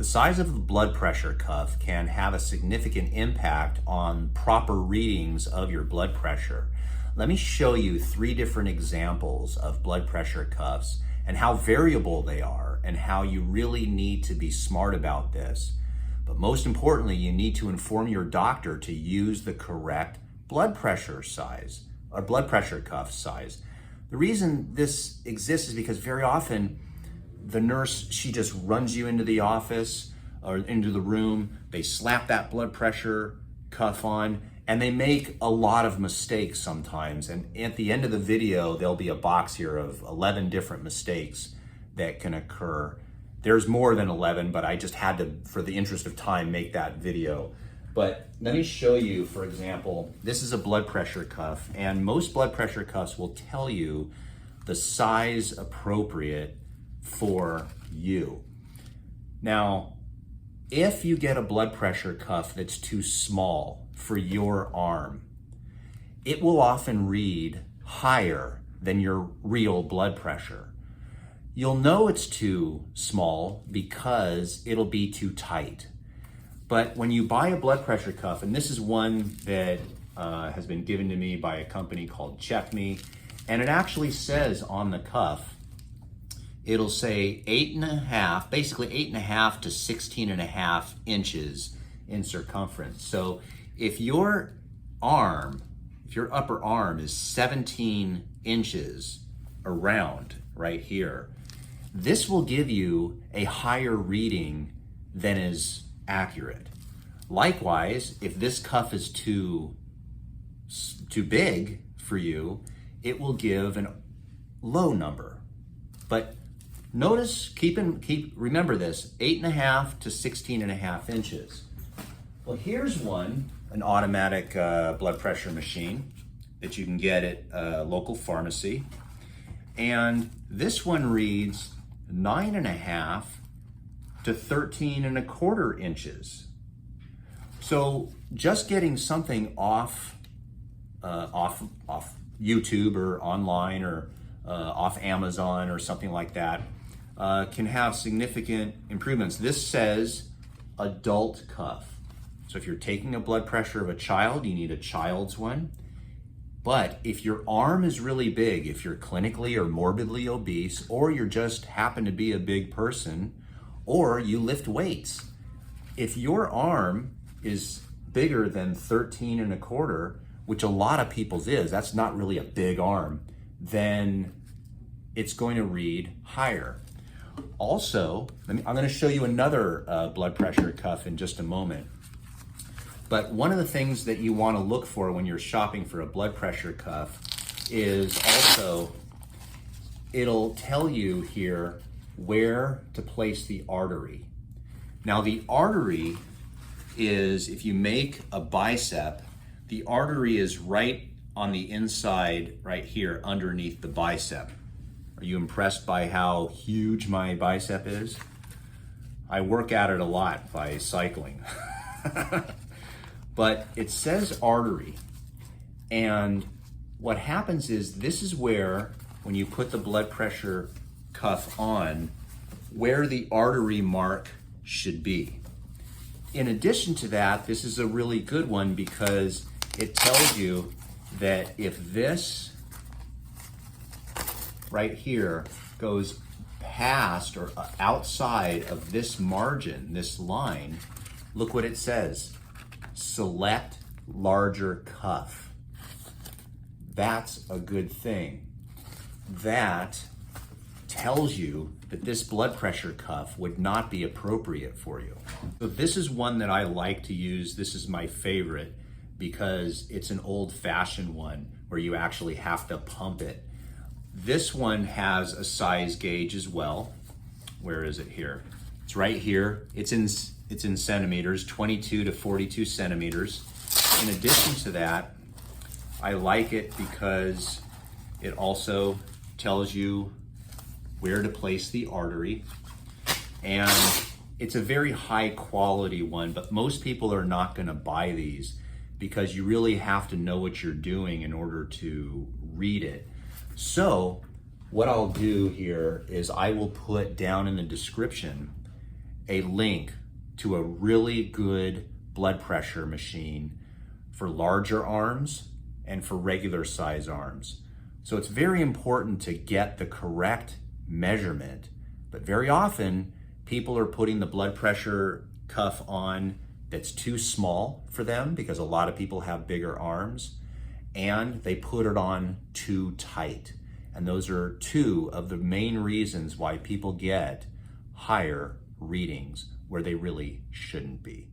The size of the blood pressure cuff can have a significant impact on proper readings of your blood pressure. Let me show you 3 different examples of blood pressure cuffs and how variable they are and how you really need to be smart about this. But most importantly, you need to inform your doctor to use the correct blood pressure size or blood pressure cuff size. The reason this exists is because very often the nurse, she just runs you into the office or into the room, they slap that blood pressure cuff on, and they make a lot of mistakes sometimes. And at the end of the video, there'll be a box here of 11 different mistakes that can occur. There's more than 11, but I just had to, for the interest of time, make that video. But let me show you, for example, this is a blood pressure cuff, and most blood pressure cuffs will tell you the size appropriate for you. Now, if you get a blood pressure cuff that's too small for your arm, it will often read higher than your real blood pressure. You'll know it's too small because it'll be too tight. But when you buy a blood pressure cuff, and this is one that has been given to me by a company called Check Me, and it actually says on the cuff, it'll say 8.5, basically 8.5 to 16.5 inches in circumference. So if your upper arm is 17 inches around right here, this will give you a higher reading than is accurate. Likewise, if this cuff is too big for you, it will give a low number. But notice, remember this, 8.5 to 16.5 inches. Well, here's one, an automatic blood pressure machine that you can get at a local pharmacy. And this one reads 9.5 to 13.25 inches. So just getting something off YouTube or online or off Amazon or something like that can have significant improvements. This says adult cuff. So if you're taking a blood pressure of a child, you need a child's one. But if your arm is really big, if you're clinically or morbidly obese, or you just happen to be a big person, or you lift weights, if your arm is bigger than 13.25, which a lot of people's is, that's not really a big arm, then it's going to read higher. Also, I'm going to show you another blood pressure cuff in just a moment. But one of the things that you want to look for when you're shopping for a blood pressure cuff is also, it'll tell you here where to place the artery. Now the artery is, if you make a bicep, the artery is right on the inside, right here underneath the bicep. Are you impressed by how huge my bicep is? I work at it a lot by cycling. But it says artery, and what happens is this is where, when you put the blood pressure cuff on, where the artery mark should be. In addition to that, this is a really good one because it tells you that if this right here goes past or outside of this margin, this line, look what it says. Select larger cuff. That's a good thing. That tells you that this blood pressure cuff would not be appropriate for you. So this is one that I like to use. This is my favorite because it's an old-fashioned one where you actually have to pump it. This one has a size gauge as well. Where is it here? It's right here. It's in centimeters, 22 to 42 centimeters. In addition to that, I like it because it also tells you where to place the artery. And it's a very high quality one, but most people are not gonna buy these because you really have to know what you're doing in order to read it. So what I'll do here is I will put down in the description a link to a really good blood pressure machine for larger arms and for regular size arms. So it's very important to get the correct measurement, but very often people are putting the blood pressure cuff on that's too small for them because a lot of people have bigger arms, and they put it on too tight. And those are two of the main reasons why people get higher readings where they really shouldn't be.